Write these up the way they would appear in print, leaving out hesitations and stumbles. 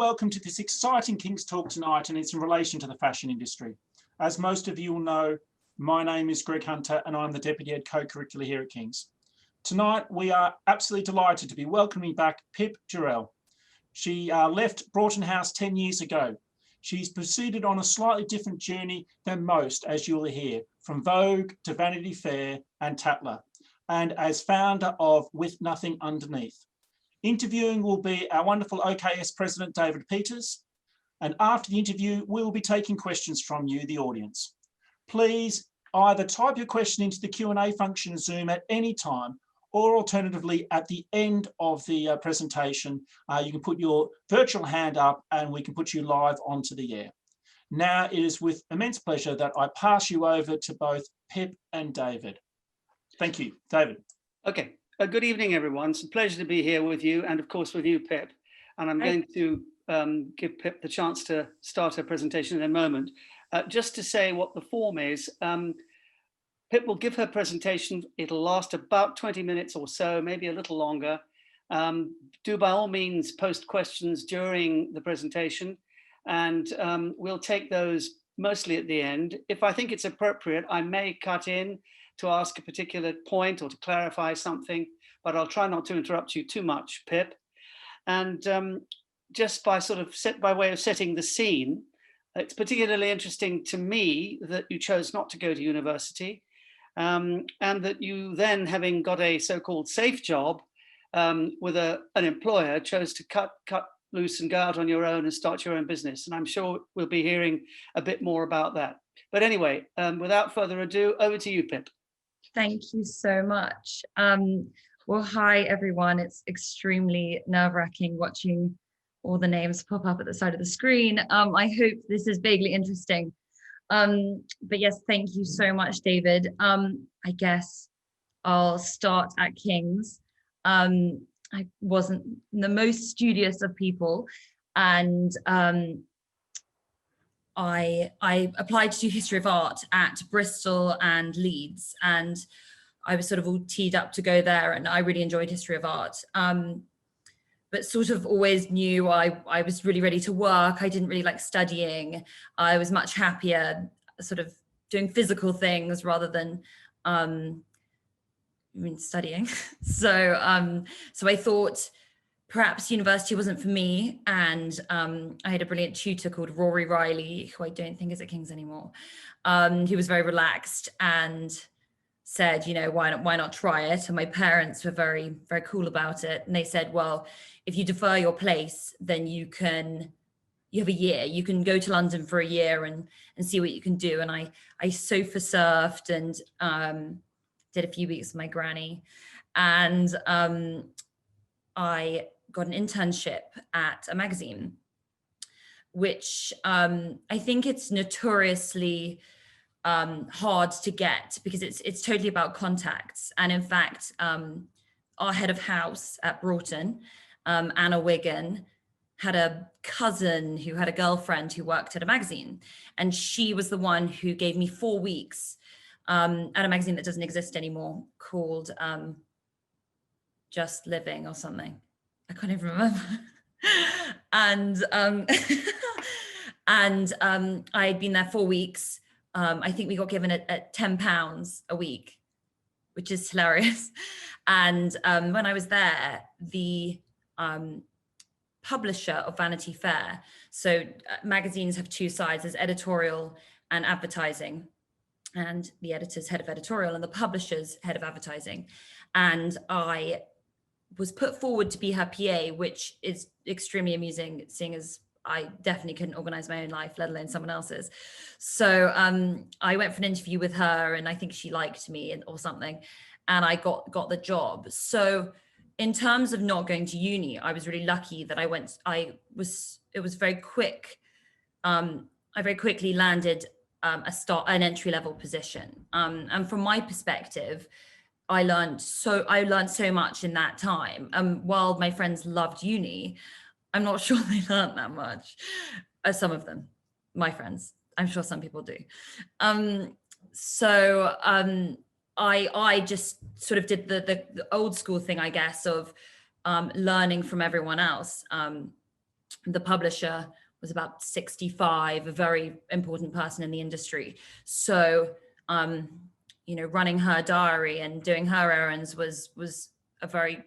welcome to this exciting King's Talk tonight, and it's in relation to the fashion industry. As most of you will know, my name is Greg Hunter and I'm the Deputy Head Co-Curricular here at King's. Tonight, we are absolutely delighted to be welcoming back Pip Durell. She left Broughton House 10 years ago. She's proceeded on a slightly different journey than most, as you'll hear, from Vogue to Vanity Fair and Tatler, and as founder of With Nothing Underneath. Interviewing will be our wonderful OKS President, David Peters. And after the interview, we will be taking questions from you, the audience. Please either type your question into the Q&A function of Zoom at any time, or alternatively, at the end of the presentation, you can put your virtual hand up and we can put you live onto the air. Now, it is with immense pleasure that I pass you over to both Pip and David. Thank you, David. Okay. Good evening, everyone. It's a pleasure to be here with you and, of course, with you, Pip. And I'm going to give Pip the chance to start her presentation in a moment. Just to say what the form is, Pip will give her presentation. It'll last about 20 minutes or so, maybe a little longer. Do by all means post questions during the presentation, and we'll take those mostly at the end. If I think it's appropriate, I may cut in to ask a particular point or to clarify something, but I'll try not to interrupt you too much, Pip. And just by way of setting the scene, it's particularly interesting to me that you chose not to go to university, and that you then, having got a so-called safe job with an employer, chose to cut loose and go out on your own and start your own business. And I'm sure we'll be hearing a bit more about that. But anyway, without further ado, over to you, Pip. Thank you so much. Well, hi, everyone. It's extremely nerve-wracking watching all the names pop up at the side of the screen. I hope this is vaguely interesting. But yes, thank you so much, David. I guess I'll start at King's. I wasn't the most studious of people, and I applied to do history of art at Bristol and Leeds, and I was sort of all teed up to go there, and I really enjoyed history of art. But sort of always knew I was really ready to work. I didn't really like studying. I was much happier sort of doing physical things rather than studying. So I thought perhaps university wasn't for me, and I had a brilliant tutor called Rory Riley, who I don't think is at King's anymore. He was very relaxed and said, you know, why not try it? And my parents were very, very cool about it. And they said, well, if you defer your place, then you have a year. You can go to London for a year and see what you can do. And I sofa surfed and did a few weeks with my granny. And I got an internship at a magazine, which I think it's notoriously hard to get because it's totally about contacts. And in fact, our head of house at Broughton, Anna Wigan, had a cousin who had a girlfriend who worked at a magazine, and she was the one who gave me 4 weeks at a magazine that doesn't exist anymore called Just Living or something. I can't even remember. And I had been there 4 weeks. I think we got given at £10 a week, which is hilarious. And when I was there, the publisher of Vanity Fair, so magazines have two sides, there's editorial and advertising, and the editor's head of editorial and the publisher's head of advertising. And I was put forward to be her PA, which is extremely amusing, seeing as I definitely couldn't organize my own life, let alone someone else's. So I went for an interview with her, and I think she liked me or something, and I got the job. So in terms of not going to uni, I was really lucky that it was very quick. I very quickly landed an entry-level position. And from my perspective, I learned so much in that time. While my friends loved uni, I'm not sure they learned that much. Some of them, my friends, I'm sure some people do. I just sort of did the old school thing, I guess, of learning from everyone else. the publisher was about 65, a very important person in the industry. So, you know, running her diary and doing her errands was a very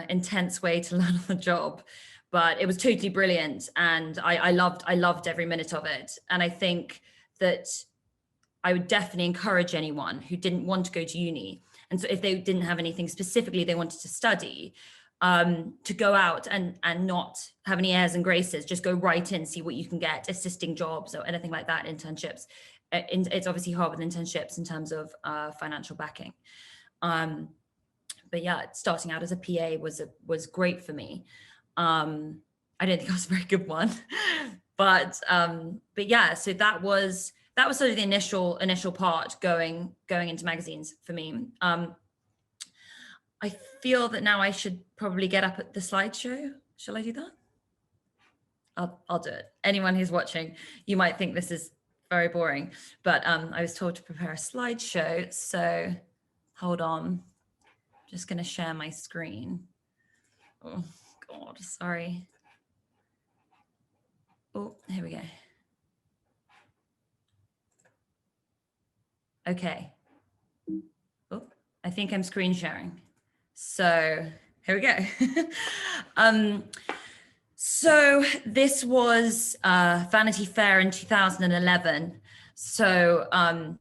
intense way to learn on the job, but it was totally brilliant, and I loved every minute of it. And I think that I would definitely encourage anyone who didn't want to go to uni, and so if they didn't have anything specifically they wanted to study, to go out and not have any airs and graces, just go right in, see what you can get, assisting jobs or anything like that, internships. It's obviously hard with internships in terms of financial backing. But yeah, starting out as a PA was great for me. I don't think I was a very good one, but yeah, so that was sort of the initial part going into magazines for me. I feel that now I should probably get up at the slideshow. Shall I do that? I'll do it. Anyone who's watching, you might think this is very boring, but I was told to prepare a slideshow, so hold on. Just going to share my screen. Oh God, sorry. Oh, here we go. Okay. Oh, I think I'm screen sharing. So here we go. So this was Vanity Fair in 2011. So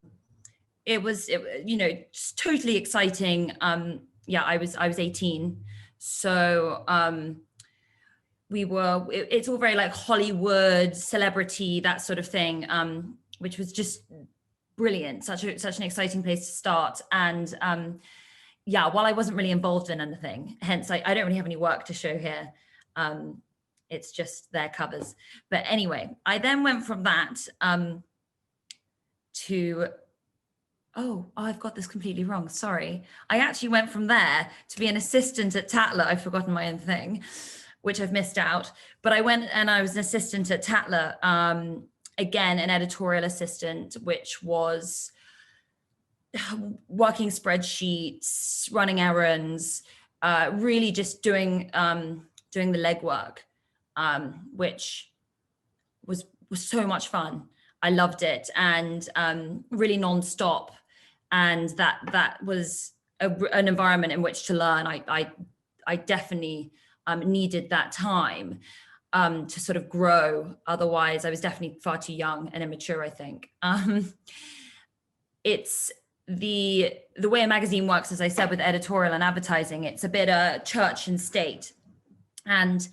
it was, you know, just totally exciting. Yeah, I was 18. So it's all very like Hollywood, celebrity, that sort of thing, which was just brilliant. Such an exciting place to start. And yeah, while I wasn't really involved in anything, hence I don't really have any work to show here. It's just their covers. But anyway, I then went from that to, oh, I've got this completely wrong. Sorry. I actually went from there to be an assistant at Tatler. I've forgotten my own thing, which I've missed out. But I went and I was an assistant at Tatler, again, an editorial assistant, which was working spreadsheets, running errands, really just doing the legwork, which was so much fun. I loved it, and really non-stop. And that was an environment in which to learn. I definitely needed that time to sort of grow. Otherwise, I was definitely far too young and immature, I think. It's the way a magazine works, as I said, with editorial and advertising. It's a bit church and state. And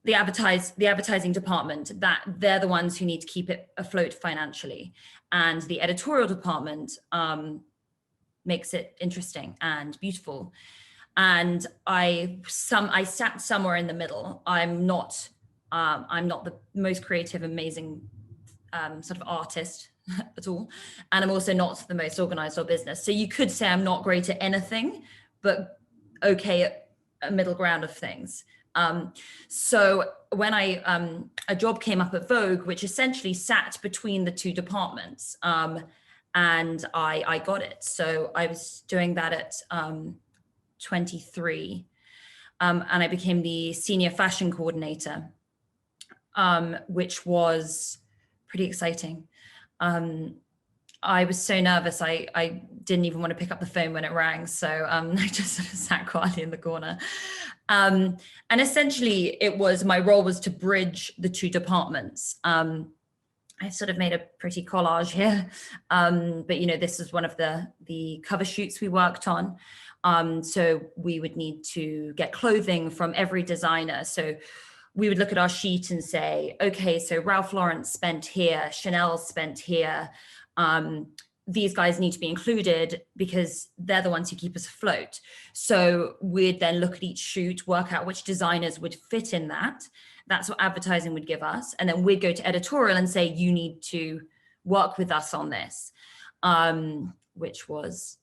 the advertising department, that they're the ones who need to keep it afloat financially, and the editorial department makes it interesting and beautiful. And I sat somewhere in the middle. I'm not the most creative, amazing sort of artist at all, and I'm also not the most organized or business. So you could say I'm not great at anything, but okay at a middle ground of things. So when a job came up at Vogue, which essentially sat between the two departments, and I got it. So I was doing that at 23, and I became the senior fashion coordinator, which was pretty exciting. I was so nervous, I didn't even want to pick up the phone when it rang. So I just sort of sat quietly in the corner. And essentially my role was to bridge the two departments. I sort of made a pretty collage here, but you know, this is one of the cover shoots we worked on. So we would need to get clothing from every designer. So we would look at our sheet and say, okay, so Ralph Lauren spent here, Chanel spent here. These guys need to be included because they're the ones who keep us afloat. So we'd then look at each shoot, work out which designers would fit in that. That's what advertising would give us. And then we'd go to editorial and say, you need to work with us on this, which was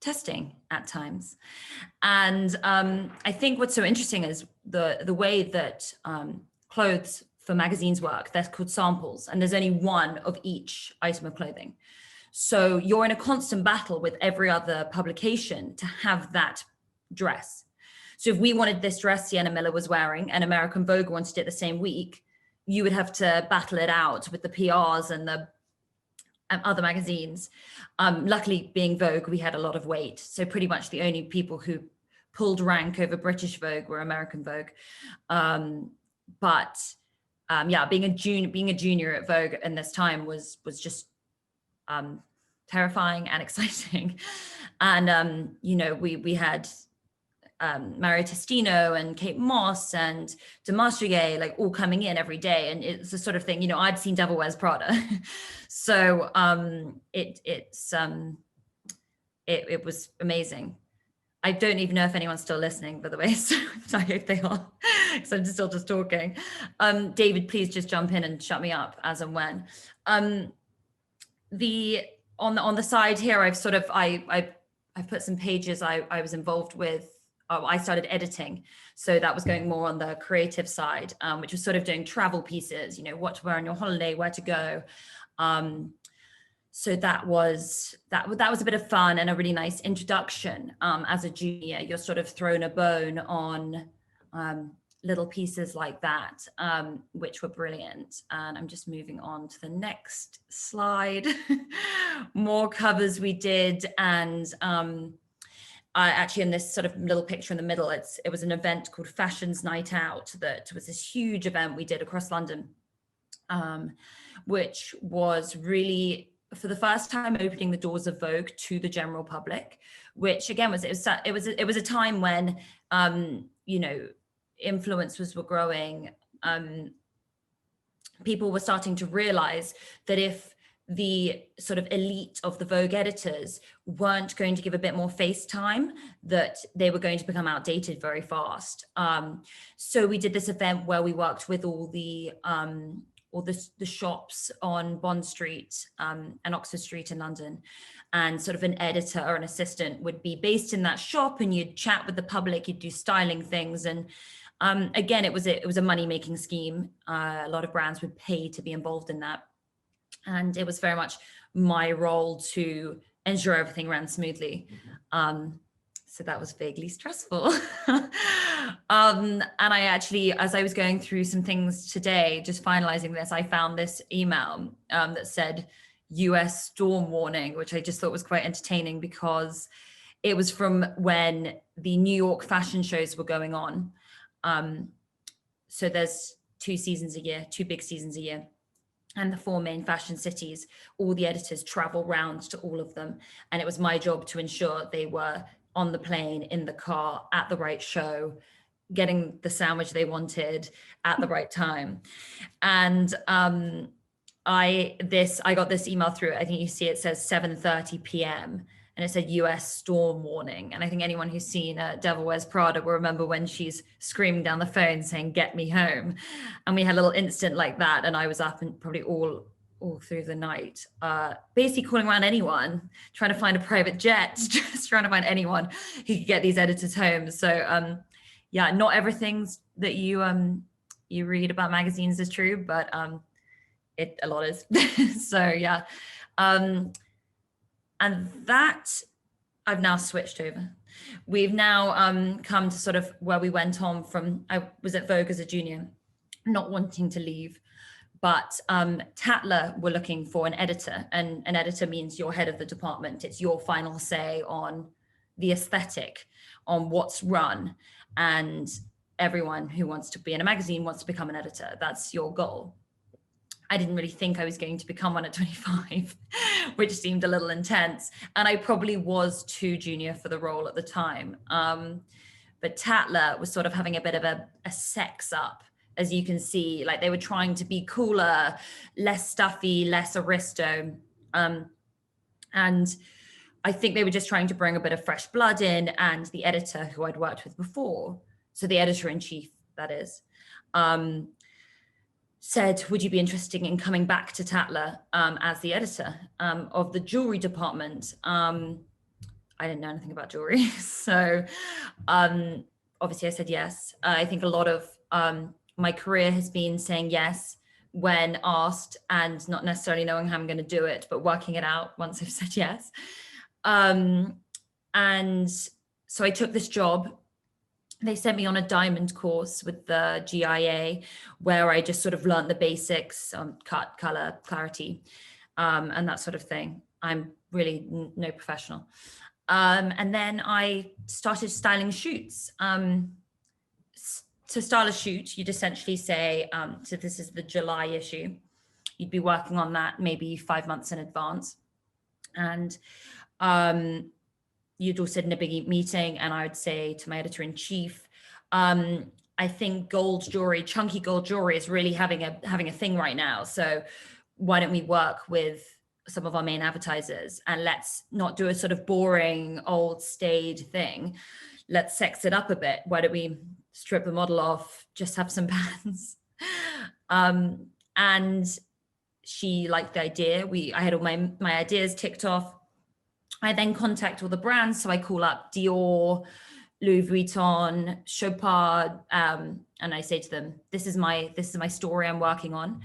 testing at times. And I think what's so interesting is the way that clothes for magazines work. They're called samples, and there's only one of each item of clothing. So you're in a constant battle with every other publication to have that dress. So if we wanted this dress Sienna Miller was wearing and American Vogue wanted it the same week, you would have to battle it out with the PRs and the other magazines. Luckily, being Vogue, we had a lot of weight. So pretty much the only people who pulled rank over British Vogue were American Vogue. Yeah, being a junior at Vogue in this time was just terrifying and exciting. And we had Mario Testino and Kate Moss and Demartrier like all coming in every day, and it's the sort of thing, I'd seen Devil Wears Prada. So it was amazing. I don't even know if anyone's still listening, by the way, so I hope they are, because I'm still just talking. David, please just jump in and shut me up as and when. On the side here, I've put some pages I was involved with. I started editing, so that was going more on the creative side, which was sort of doing travel pieces, what to wear on your holiday, where to go. So that was a bit of fun and a really nice introduction. As a junior, you're sort of thrown a bone on little pieces like that, which were brilliant. And I'm just moving on to the next slide. More covers we did, and actually in this sort of little picture in the middle, it was an event called Fashions Night Out that was this huge event we did across London, which was really, for the first time, opening the doors of Vogue to the general public, which again was a time when influencers were growing. People were starting to realize that if the sort of elite of the Vogue editors weren't going to give a bit more face time, that they were going to become outdated very fast. So we did this event where we worked with all the shops on Bond Street and Oxford Street in London, and sort of an editor or an assistant would be based in that shop, and you'd chat with the public, you'd do styling things. And again, it was a money-making scheme. A lot of brands would pay to be involved in that. And it was very much my role to ensure everything ran smoothly. So that was vaguely stressful. And I actually, as I was going through some things today, just finalizing this, I found this email that said US storm warning, which I just thought was quite entertaining because it was from when the New York fashion shows were going on. So there's two big seasons a year. And the 4 main fashion cities, all the editors travel round to all of them. And it was my job to ensure they were on the plane, in the car, at the right show, getting the sandwich they wanted at the right time. And I got this email through, I think you see it says 7:30 p.m. and it said US storm warning. And I think anyone who's seen Devil Wears Prada will remember when she's screaming down the phone saying, "Get me home." And we had a little instant like that. And I was up and probably all through the night, basically calling around anyone, trying to find a private jet, just trying to find anyone who could get these editors home. So yeah, not everything that you read about magazines is true, but a lot is. So yeah. And that I've now switched over. We've now come to sort of where we went on from. I was at Vogue as a junior, not wanting to leave, but Tatler were looking for an editor, and an editor means you're head of the department. It's your final say on the aesthetic, on what's run, and everyone who wants to be in a magazine wants to become an editor. That's your goal. I didn't really think I was going to become one at 25, which seemed a little intense. And I probably was too junior for the role at the time. But Tatler was sort of having a bit of a sex up, as you can see, like they were trying to be cooler, less stuffy, less aristo. And I think they were just trying to bring a bit of fresh blood in, and the editor who I'd worked with before, so the editor-in-chief, that is, said, would you be interested in coming back to Tatler as the editor of the jewelry department? I didn't know anything about jewelry. So obviously I said yes. I think a lot of my career has been saying yes when asked and not necessarily knowing how I'm going to do it, but working it out once I've said yes. And so I took this job they sent me on a diamond course with the GIA, where I just sort of learned the basics on cut, color, clarity, and that sort of thing. I'm really no professional. And then I started styling shoots. To style a shoot, you'd essentially say, so this is the July issue. You'd be working on that maybe 5 months in advance. And you'd all sit in a big meeting, and I would say to my editor-in-chief, I think gold jewelry, chunky gold jewelry is really having a thing right now. So why don't we work with some of our main advertisers, and let's not do a sort of boring old staid thing. Let's sex it up a bit. Why don't we strip the model off, just have some bands? And she liked the idea. I had all my ideas ticked off. I then contact all the brands. So I call up Dior, Louis Vuitton, Chopard, and I say to them, this is my story I'm working on.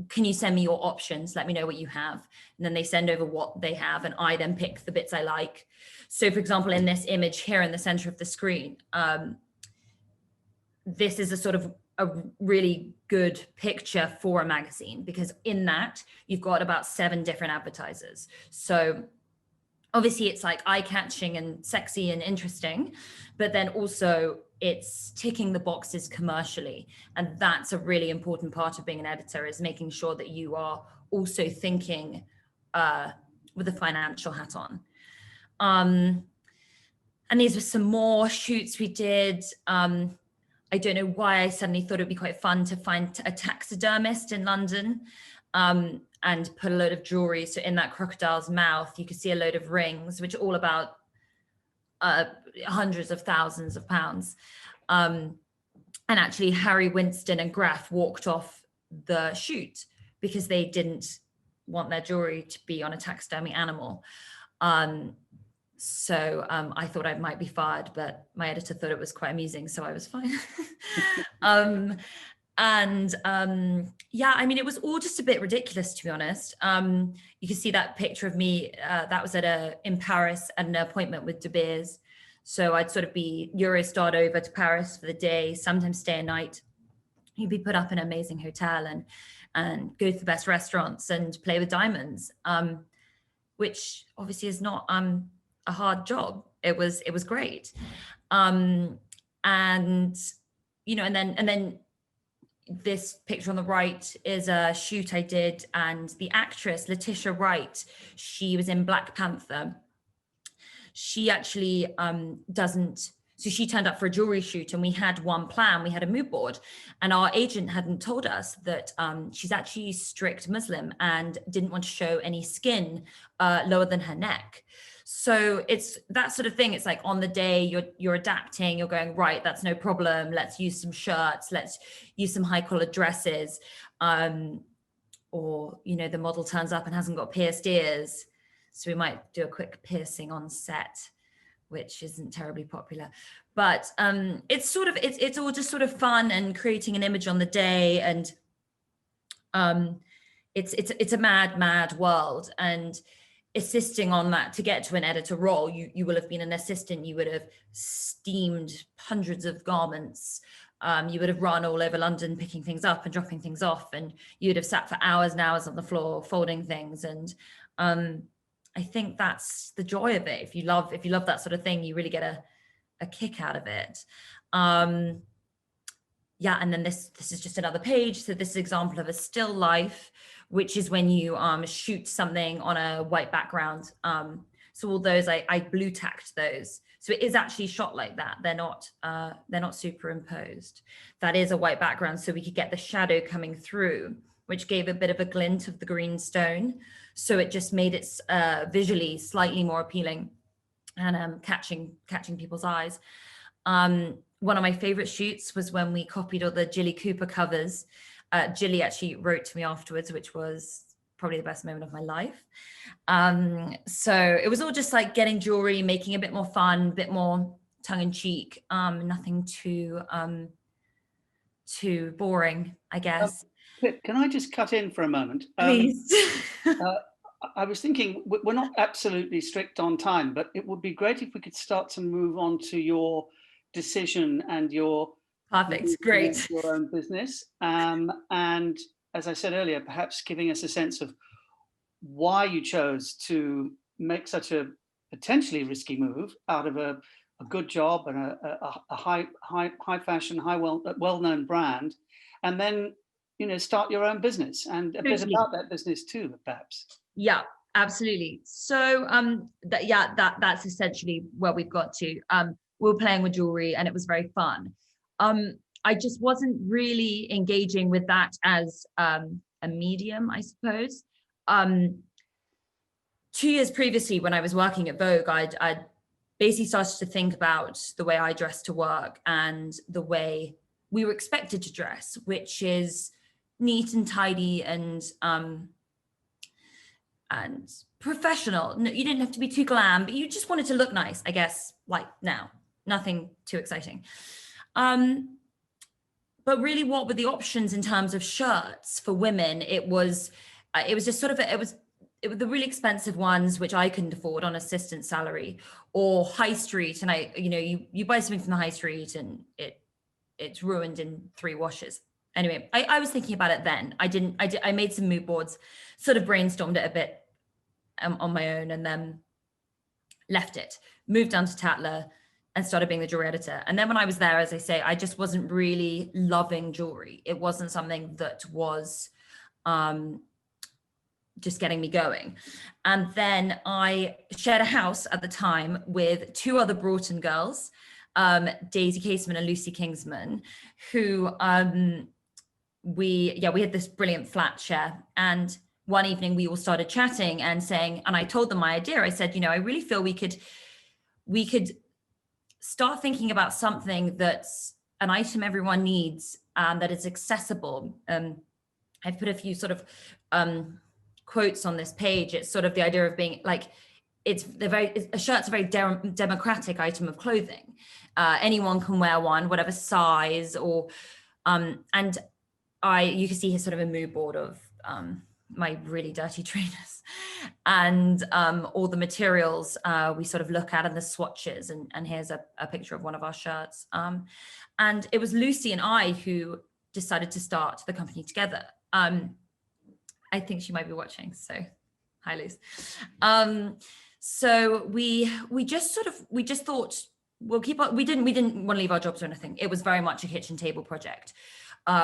Can you send me your options? Let me know what you have. And then they send over what they have, and I then pick the bits I like. So for example, in this image here in the center of the screen, this is a sort of a really good picture for a magazine, because in that you've got about 7 different advertisers. So obviously it's like eye-catching and sexy and interesting, but then also it's ticking the boxes commercially. And that's a really important part of being an editor, is making sure that you are also thinking with a financial hat on. And these were some more shoots we did. I don't know why I suddenly thought it'd be quite fun to find a taxidermist in London and put a load of jewelry. So in that crocodile's mouth, you could see a load of rings, which are all about hundreds of thousands of pounds. And actually Harry Winston and Graf walked off the shoot because they didn't want their jewelry to be on a taxidermy animal. So I thought I might be fired, but my editor thought it was quite amusing, so I was fine. Yeah, I mean, it was all just a bit ridiculous, to be honest. You can see that picture of me, that was in Paris at an appointment with De Beers. So I'd sort of be Eurostarred over to Paris for the day, sometimes stay a night. You'd be put up in an amazing hotel and go to the best restaurants and play with diamonds, which obviously is not a hard job. It was great. And you know, and then this picture on the right is a shoot I did, and the actress Letitia Wright, she was in Black Panther. She actually so she turned up for a jewelry shoot, and we had one plan. We had a mood board, and our agent hadn't told us that she's actually strict Muslim and didn't want to show any skin lower than her neck. So it's that sort of thing. It's like on the day you're adapting, you're going, right, that's no problem. Let's use some shirts. Let's use some high collared dresses. Or, you know, the model turns up and hasn't got pierced ears. So we might do a quick piercing on set, which isn't terribly popular. But it's all just sort of fun and creating an image on the day. And it's a mad world. And assisting on that to get to an editor role, you will have been an assistant, you would have steamed hundreds of garments, you would have run all over London picking things up and dropping things off, and you would have sat for hours and hours on the floor folding things. And I think that's the joy of it. If you love that sort of thing, you really get a kick out of it. Yeah, and then this is just another page. So this is an example of a still life, which is when you shoot something on a white background. So all those, I blue tacked those. So it is actually shot like that. They're not superimposed. That is a white background, so we could get the shadow coming through, which gave a bit of a glint of the green stone. So it just made it visually slightly more appealing and catching people's eyes. One of my favorite shoots was when we copied all the Jilly Cooper covers. Jilly actually wrote to me afterwards, which was probably the best moment of my life. So it was all just like getting jewelry, making it a bit more fun, a bit more tongue in cheek, nothing too boring, I guess. Pip, can I just cut in for a moment? Please. I was thinking, we're not absolutely strict on time, but it would be great if we could start to move on to your decision and your Perfect, great. your own business. And as I said earlier, perhaps giving us a sense of why you chose to make such a potentially risky move out of a good job and a high fashion, well-known brand, and then, you know, start your own business, and a bit about that business too, perhaps. Yeah, absolutely. So that's essentially where we've got to. We were playing with jewelry and it was very fun. I just wasn't really engaging with that as a medium, I suppose. 2 years previously, when I was working at Vogue, I'd basically started to think about the way I dressed to work and the way we were expected to dress, which is neat and tidy and professional. No, you didn't have to be too glam, but you just wanted to look nice, I guess, like now. Nothing too exciting. But really, what were the options in terms of shirts for women? It was just sort of, it was the really expensive ones, which I couldn't afford on assistant salary, or high street. And you buy something from the high street and it's ruined in 3 washes. Anyway, I was thinking about it then. I made some mood boards, sort of brainstormed it a bit on my own, and then left it, moved down to Tatler and started being the jewelry editor. And then when I was there, as I say, I just wasn't really loving jewelry. It wasn't something that was just getting me going. And then I shared a house at the time with 2 other Broughton girls, Daisy Caseman and Lucy Kingsman, who we had this brilliant flat share. And one evening we all started chatting and saying, and I told them my idea. I said, I really feel we could start thinking about something that's an item everyone needs, that is accessible. I've put a few sort of quotes on this page. It's sort of the idea of being like, a shirt's a very democratic item of clothing. Anyone can wear one, whatever size, or and you can see here sort of a mood board of my really dirty trainers and all the materials we sort of look at, and the swatches, and here's a picture of one of our shirts. And it was Lucy and I who decided to start the company together. I think she might be watching, so hi, Luce. So we just thought we'll keep up. We didn't want to leave our jobs or anything. It was very much a kitchen table project.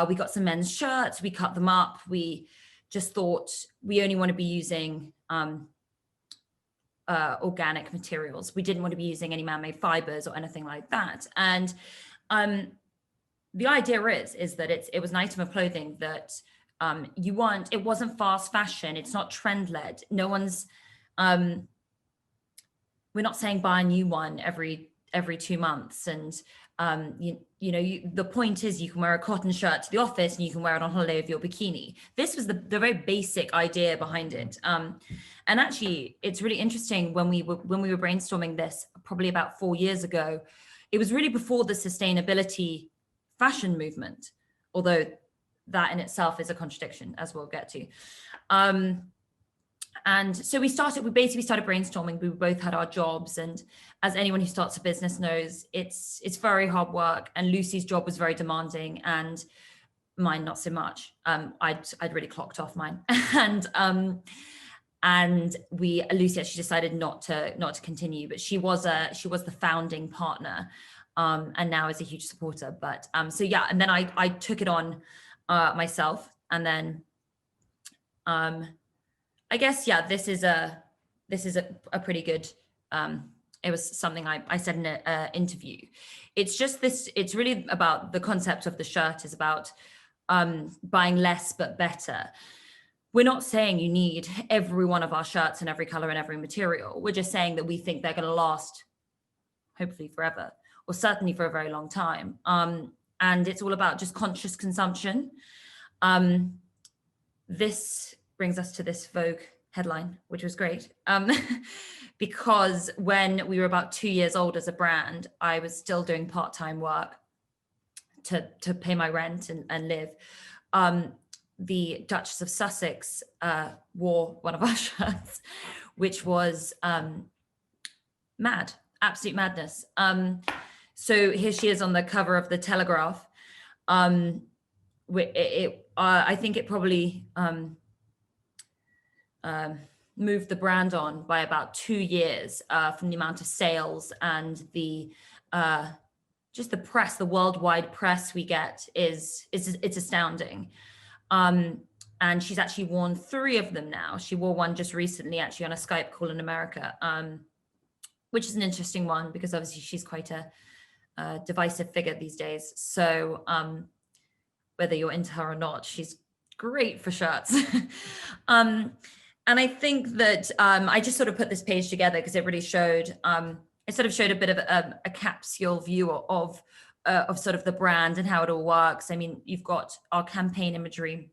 We got some men's shirts, we cut them up. We just thought we only want to be using organic materials. We didn't want to be using any man-made fibers or anything like that. And the idea is that it was an item of clothing that it wasn't fast fashion. It's not trend led. No one's, we're not saying buy a new one every 2 months. And the point is you can wear a cotton shirt to the office and you can wear it on holiday with your bikini. This was the very basic idea behind it. And actually it's really interesting when we were brainstorming this probably about 4 years ago, it was really before the sustainability fashion movement, although that in itself is a contradiction, as we'll get to. And so we basically started brainstorming. We both had our jobs, and as anyone who starts a business knows, it's very hard work, and Lucy's job was very demanding and mine not so much. I'd really clocked off mine. And Lucy actually decided not to continue, but she was the founding partner, and now is a huge supporter. But so yeah, and then I took it on myself, and then I guess, yeah, this is a pretty good, it was something I said in an interview. It's really about the concept of the shirt is about buying less but better. We're not saying you need every one of our shirts in every color and every material. We're just saying that we think they're going to last hopefully forever, or certainly for a very long time. And it's all about just conscious consumption. This brings us to this Vogue headline, which was great. Because when we were about 2 years old as a brand, I was still doing part-time work to pay my rent and live. The Duchess of Sussex wore one of our shirts, which was mad, absolute madness. So here she is on the cover of the Telegraph. I think it probably moved the brand on by about 2 years from the amount of sales and the just the press, the worldwide press we get it's astounding. And she's actually worn 3 of them now. She wore one just recently, actually on a Skype call in America, which is an interesting one because obviously she's quite a divisive figure these days. So whether you're into her or not, she's great for shirts. And I think that I just sort of put this page together because it really showed, it sort of showed a bit of a capsule view of sort of the brand and how it all works. I mean, you've got our campaign imagery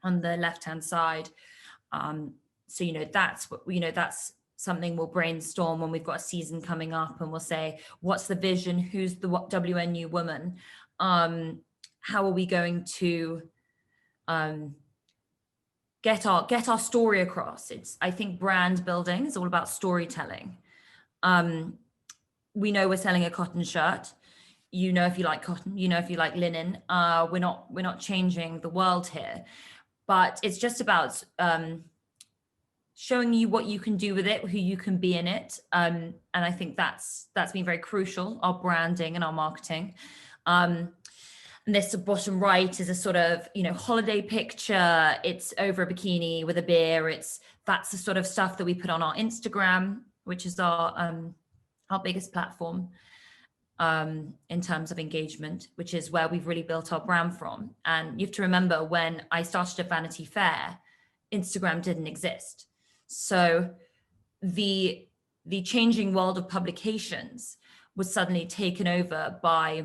on the left-hand side. So, that's what, that's something we'll brainstorm when we've got a season coming up, and we'll say, what's the vision? Who's the WNU woman? How are we going to get our story across? I think brand building is all about storytelling. We know we're selling a cotton shirt. If you like cotton, if you like linen. We're not changing the world here, but it's just about showing you what you can do with it, who you can be in it. And I think that's been very crucial, our branding and our marketing. And this bottom right is a sort of, holiday picture. It's over a bikini with a beer. That's the sort of stuff that we put on our Instagram, which is our biggest platform in terms of engagement, which is where we've really built our brand from. And you have to remember, when I started at Vanity Fair, Instagram didn't exist. So the changing world of publications was suddenly taken over by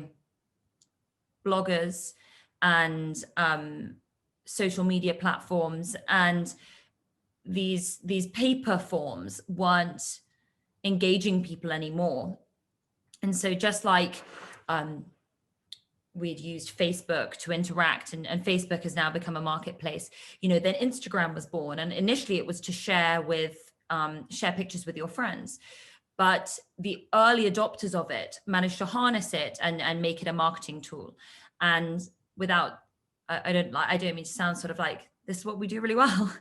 bloggers and social media platforms, and these paper forms weren't engaging people anymore. And so just like we'd used Facebook to interact, and Facebook has now become a marketplace, then Instagram was born, and initially it was to share pictures with your friends. But the early adopters of it managed to harness it and make it a marketing tool. And without, I don't mean to sound sort of like this is what we do really well,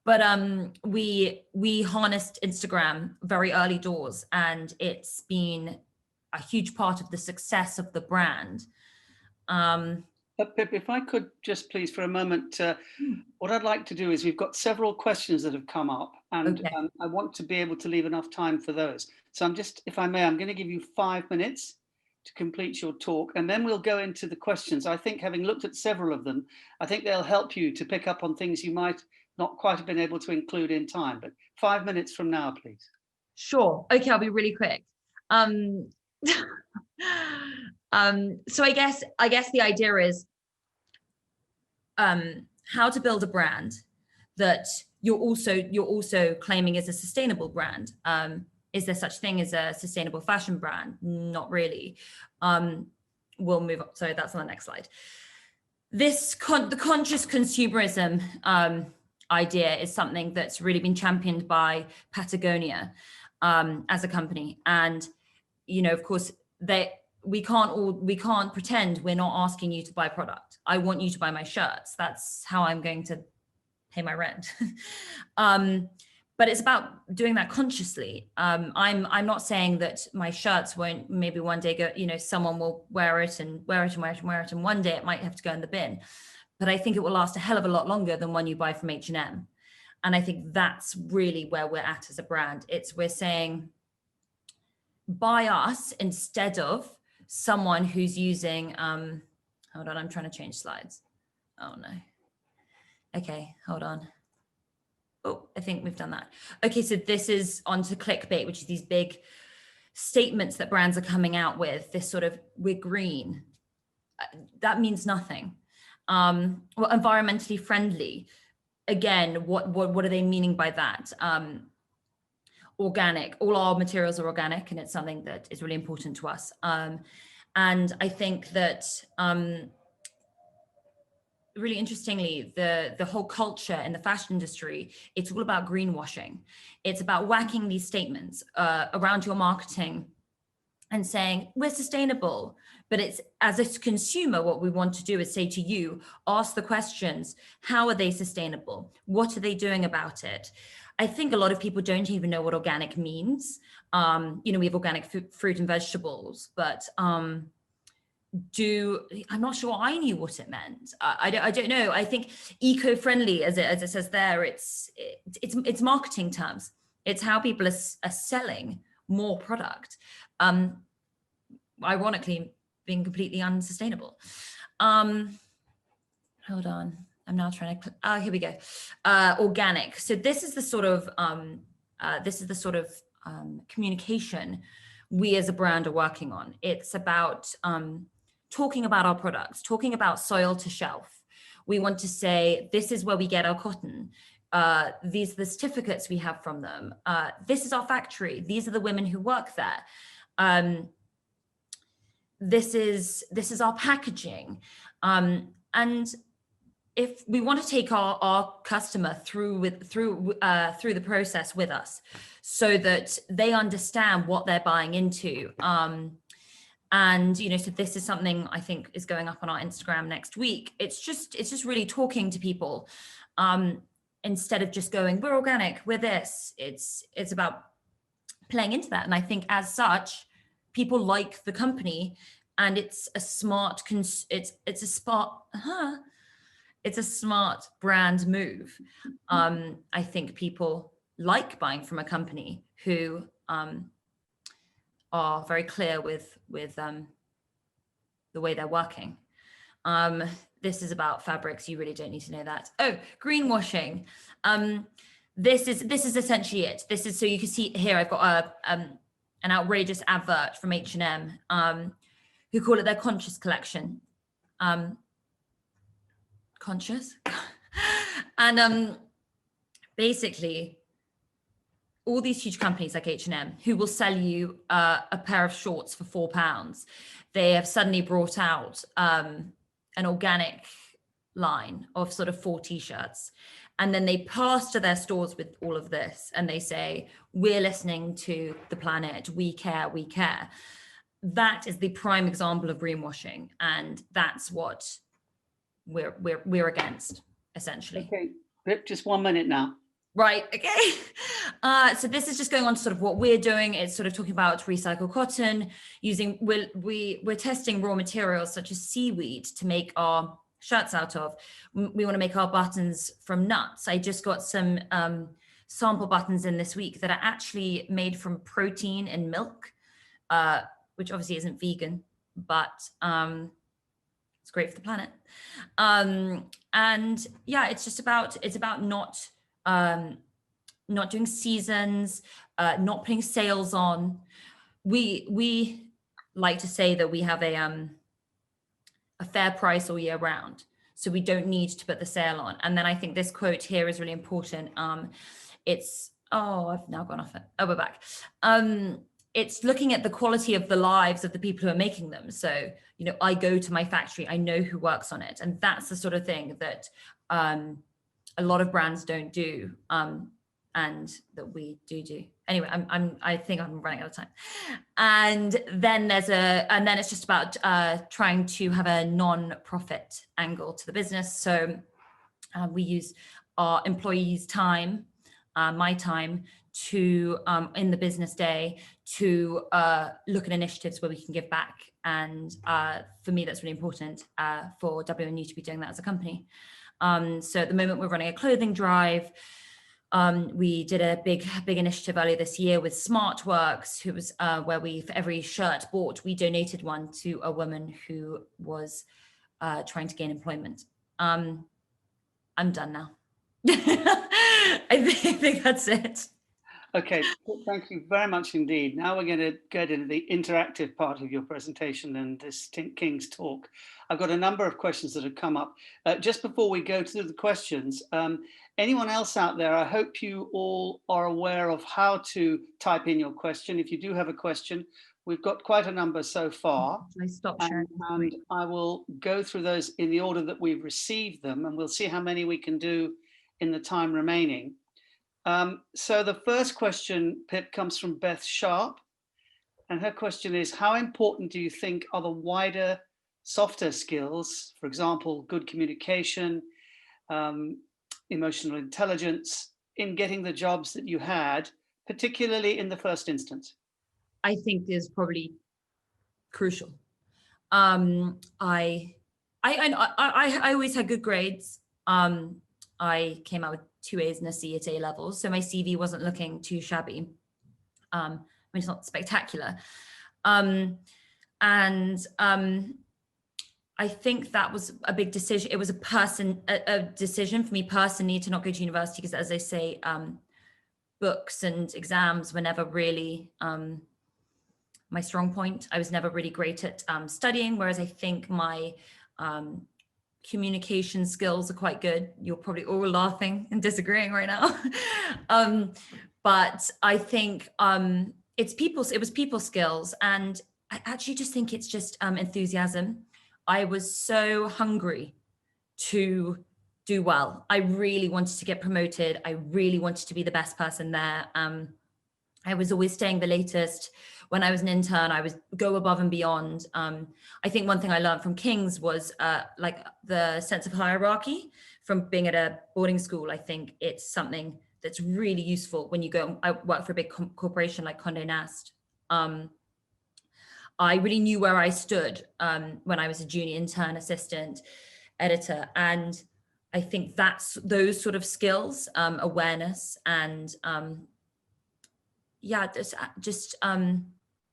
but we harnessed Instagram very early doors, and it's been a huge part of the success of the brand. Pip, if I could just please for a moment, what I'd like to do is, we've got several questions that have come up, and okay. I want to be able to leave enough time for those. So if I may, I'm going to give you 5 minutes to complete your talk, and then we'll go into the questions. I think, having looked at several of them, I think they'll help you to pick up on things you might not quite have been able to include in time. But 5 minutes from now, please. Sure. Okay, I'll be really quick. So I guess the idea is how to build a brand that you're also claiming is a sustainable brand. Is there such thing as a sustainable fashion brand? Not really. We'll move on. So that's on the next slide. The conscious consumerism idea is something that's really been championed by Patagonia as a company. And, of course, we can't pretend we're not asking you to buy product. I want you to buy my shirts. That's how I'm going to pay my rent. But it's about doing that consciously. I'm not saying that my shirts won't maybe one day go, someone will wear it and one day it might have to go in the bin. But I think it will last a hell of a lot longer than one you buy from H&M. And I think that's really where we're at as a brand. We're saying, buy us instead of someone who's using, hold on, I'm trying to change slides. Oh no. Okay, hold on. Oh, I think we've done that. Okay, so this is onto clickbait, which is these big statements that brands are coming out with, this sort of, we're green. That means nothing. Well, environmentally friendly. Again, what are they meaning by that? Organic, all our materials are organic, and it's something that is really important to us. And I think that really interestingly, the whole culture in the fashion industry, it's all about greenwashing. It's about whacking these statements around your marketing and saying we're sustainable. But it's, as a consumer, what we want to do is say to you, ask the questions, how are they sustainable? What are they doing about it? I think a lot of people don't even know what organic means. You know, we have organic fruit and vegetables, but I'm not sure I knew what it meant. I don't know. I think eco-friendly, as it says there, it's marketing terms. It's how people are selling more product. Ironically, being completely unsustainable. Hold on, I'm now trying to. Here we go. Organic. So this is the sort of communication we as a brand are working on. It's about talking about our products, talking about soil to shelf. We want to say, this is where we get our cotton. These are the certificates we have from them. This is our factory. These are the women who work there. This is our packaging. And if we want to take our customer through the process with us, so that they understand what they're buying into. And, you know, so this is something I think is going up on our Instagram next week. It's just really talking to people, instead of just going, we're organic, we're this. It's about playing into that. And I think as such, people like the company, and it's a smart it's a smart brand move. I think people like buying from a company who are very clear with the way they're working. This is about fabrics. You really don't need to know that. Oh, greenwashing. This is essentially it. This is, so you can see here, I've got an outrageous advert from H&M, who call it their conscious collection. Conscious. And basically, all these huge companies like H&M, who will sell you a pair of shorts for £4, they have suddenly brought out an organic line of sort of 4 t-shirts. And then they plaster their stores with all of this, and they say, we're listening to the planet, we care, we care. That is the prime example of greenwashing, and that's what we're against, essentially. Okay, Pip, just 1 minute now. Right, okay. So this is just going on to sort of what we're doing. It's sort of talking about recycled cotton, using, we're testing raw materials such as seaweed to make our shirts out of. We want to make our buttons from nuts. I just got some sample buttons in this week that are actually made from protein in milk, which obviously isn't vegan, but it's great for the planet. And yeah, it's about not doing seasons, not putting sales on. We like to say that we have a fair price all year round, so we don't need to put the sale on. And then I think this quote here is really important. It's, oh, I've now gone off it. Oh, we're back. It's looking at the quality of the lives of the people who are making them. So, you know, I go to my factory, I know who works on it. And that's the sort of thing that a lot of brands don't do, and that we do. Anyway, I think I'm running out of time. And then then it's just about trying to have a non-profit angle to the business. So we use our employees' time, my time, to in the business day, to look at initiatives where we can give back. And for me, that's really important for WNU to be doing that as a company. So at the moment, we're running a clothing drive. We did a big initiative earlier this year with SmartWorks, who was where we, for every shirt bought, we donated one to a woman who was trying to gain employment. I'm done now. I think that's it. Okay, thank you very much indeed. Now we're going to get into the interactive part of your presentation and this King's talk. I've got a number of questions that have come up. Just before we go to the questions, anyone else out there, I hope you all are aware of how to type in your question. If you do have a question, we've got quite a number so far. I stopped sharing. And I will go through those in the order that we've received them, and we'll see how many we can do in the time remaining. So the first question, Pip, comes from Beth Sharp. And her question is, how important do you think are the wider, softer skills, for example, good communication, emotional intelligence, in getting the jobs that you had, particularly in the first instance? I think is probably crucial. I always had good grades. I came out with 2 A's and a C at A levels, so my CV wasn't looking too shabby. I mean, it's not spectacular. I think that was a big decision. It was a decision for me personally to not go to university, because, as I say, books and exams were never really my strong point. I was never really great at studying, whereas I think my communication skills are quite good. You're probably all laughing and disagreeing right now. But I think it was people skills. And I actually just think it's just enthusiasm. I was so hungry to do well. I really wanted to get promoted. I really wanted to be the best person there. I was always staying the latest. When I was an intern, I would go above and beyond. I think one thing I learned from King's was like the sense of hierarchy from being at a boarding school. I think it's something that's really useful when you go. I work for a big corporation like Condé Nast. I really knew where I stood when I was a junior intern, assistant, editor. And I think that's those sort of skills, awareness and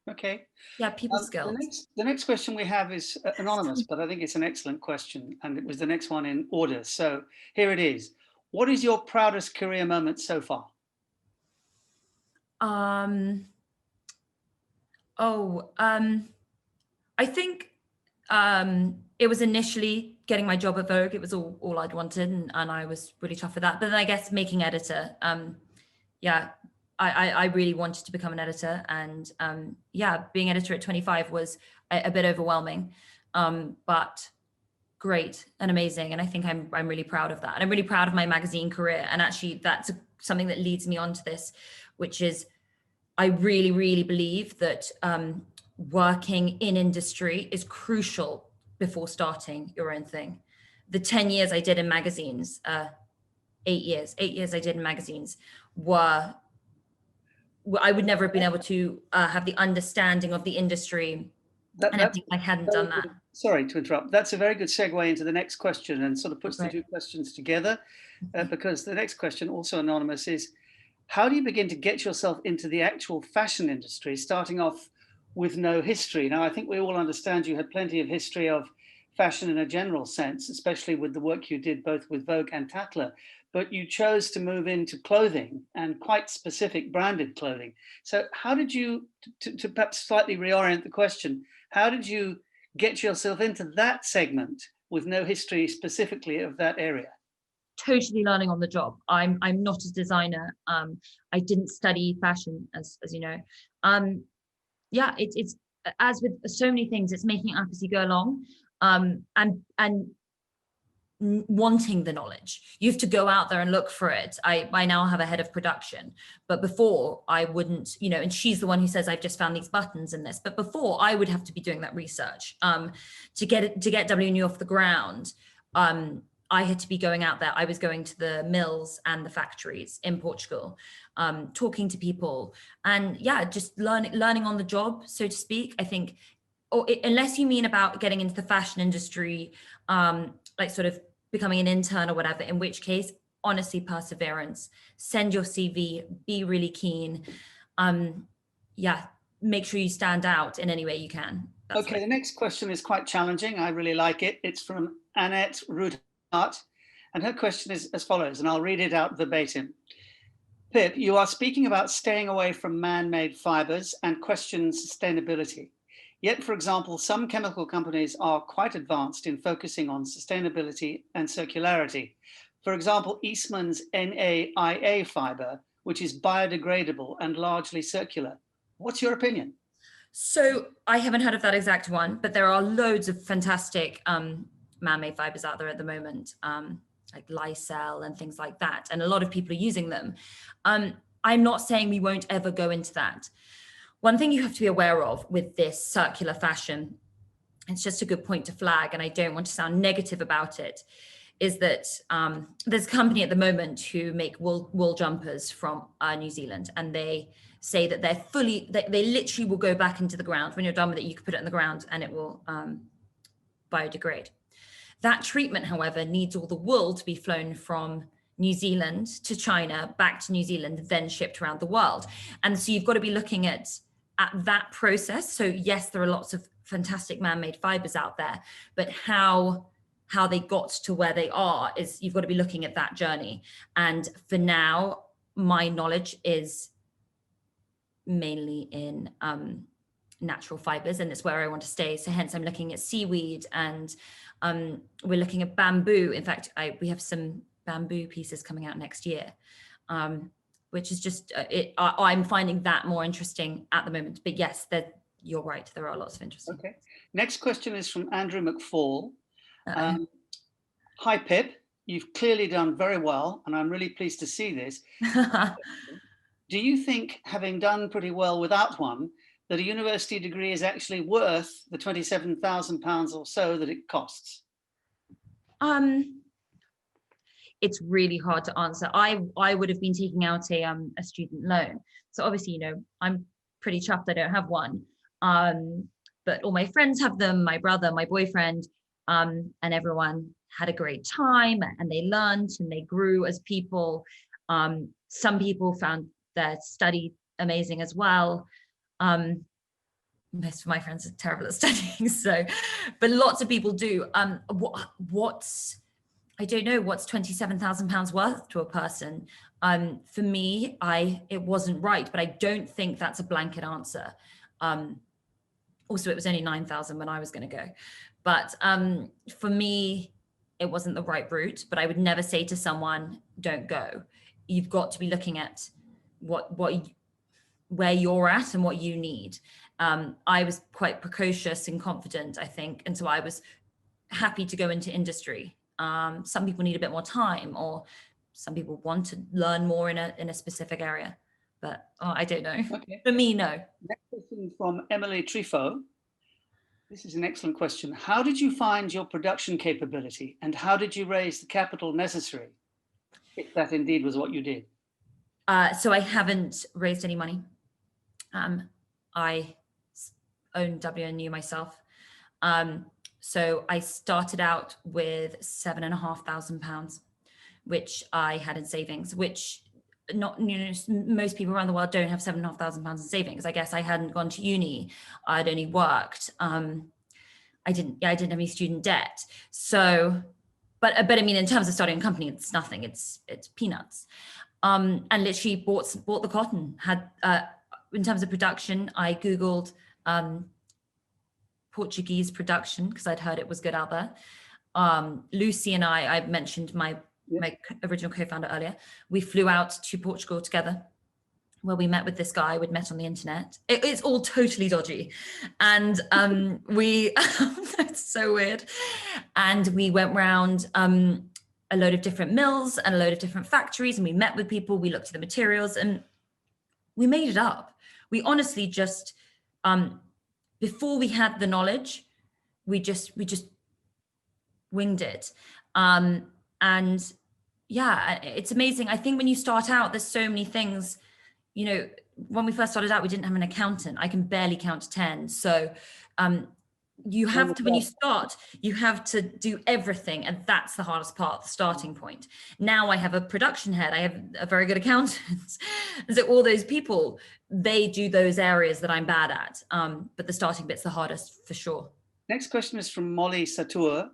okay. Yeah, people skills. The next question we have is anonymous, but I think it's an excellent question, and it was the next one in order. So here it is. What is your proudest career moment so far? I think it was initially getting my job at Vogue. It was all I'd wanted, and I was really tough for that. But then I guess making editor, I really wanted to become an editor, and being editor at 25 was a bit overwhelming, but great and amazing. And I think I'm really proud of that. And I'm really proud of my magazine career. And actually that's something that leads me on to this, which is I really, really believe that working in industry is crucial before starting your own thing. The 10 years I did in magazines, 8 years I did in magazines I would never have been able to have the understanding of the industry. And I think I hadn't done that. Sorry to interrupt. That's a very good segue into the next question, and sort of puts the two questions together, because the next question, also anonymous, is how do you begin to get yourself into the actual fashion industry, starting off with no history? Now, I think we all understand you had plenty of history of fashion in a general sense, especially with the work you did both with Vogue and Tatler, but you chose to move into clothing, and quite specific branded clothing. So how did you, to perhaps slightly reorient the question, how did you get yourself into that segment with no history specifically of that area? Totally learning on the job. I'm not a designer. I didn't study fashion, as you know. It's as with so many things, it's making it up as you go along, and wanting the knowledge. You have to go out there and look for it. I now have a head of production, but before I wouldn't, and she's the one who says, I've just found these buttons in this. But before, I would have to be doing that research to get WNU off the ground. I had to be going out there. I was going to the mills and the factories in Portugal, talking to people, and just learning on the job, so to speak. I think, unless you mean about getting into the fashion industry, like sort of becoming an intern or whatever, in which case, honestly, perseverance, send your CV, be really keen. Make sure you stand out in any way you can. Okay, the next question is quite challenging. I really like it. It's from Annette Roodhart, and her question is as follows, and I'll read it out verbatim. Pip, you are speaking about staying away from man-made fibers and question sustainability. Yet, for example, some chemical companies are quite advanced in focusing on sustainability and circularity. For example, Eastman's NAIA fiber, which is biodegradable and largely circular. What's your opinion? So I haven't heard of that exact one, but there are loads of fantastic man-made fibers out there at the moment, like Lysel and things like that. And a lot of people are using them. I'm not saying we won't ever go into that. one thing you have to be aware of with this circular fashion, it's just a good point to flag, and I don't want to sound negative about it, is that there's a company at the moment who make wool jumpers from New Zealand, and they say that they literally will go back into the ground. When you're done with it, you can put it in the ground and it will biodegrade. That treatment, however, needs all the wool to be flown from New Zealand to China, back to New Zealand, then shipped around the world. And so you've got to be looking at that process. So yes, there are lots of fantastic man-made fibers out there, but how they got to where they are is, you've got to be looking at that journey. And for now, my knowledge is mainly in natural fibers, and it's where I want to stay. So hence I'm looking at seaweed, and we're looking at bamboo. In fact, we have some bamboo pieces coming out next year, which is just, I'm finding that more interesting at the moment. But yes, you're right, there are lots of interesting. Okay. Next question is from Andrew McFall. Hi, Pip. You've clearly done very well, and I'm really pleased to see this. Do you think, having done pretty well without one, that a university degree is actually worth the £27,000 or so that it costs? It's really hard to answer. I would have been taking out a student loan. So obviously, I'm pretty chuffed I don't have one. But all my friends have them, my brother, my boyfriend, and everyone had a great time, and they learned and they grew as people. Some people found their study amazing as well. Most of my friends are terrible at studying, but lots of people do. I don't know, what's £27,000 worth to a person? For me, it wasn't right, but I don't think that's a blanket answer. Also, it was only 9,000 when I was going to go. But for me, it wasn't the right route, but I would never say to someone, don't go. You've got to be looking at where you're at and what you need. I was quite precocious and confident, I think, and so I was happy to go into industry. Some people need a bit more time, or some people want to learn more in a specific area, but I don't know. Okay. For me, no. Next question from Emily Trifo. This is an excellent question. How did you find your production capability, and how did you raise the capital necessary, if that indeed was what you did? So I haven't raised any money. I own WNU myself. So I started out with £7,500, which I had in savings, which most people around the world don't have £7,500 in savings. I guess I hadn't gone to uni. I'd only worked. I didn't have any student debt. So, but I mean, in terms of starting a company, it's nothing. It's peanuts. And literally bought the cotton. In terms of production, I Googled Portuguese production because I'd heard it was good out there. Lucy and I mentioned my original co-founder earlier. We flew out to Portugal together, where we met with this guy we'd met on the internet. It's all totally dodgy. And it's so weird. And we went round a load of different mills and a load of different factories, and we met with people, we looked at the materials, and we made it up. We honestly just, before we had the knowledge, we just winged it. And yeah, it's amazing. I think when you start out, there's so many things, when we first started out, we didn't have an accountant. I can barely count to 10. So you have to, when you start, you have to do everything. And that's the hardest part, the starting point. Now I have a production head. I have a very good accountant. So all those people, they do those areas that I'm bad at. But the starting bit's the hardest for sure. Next question is from Molly Satur.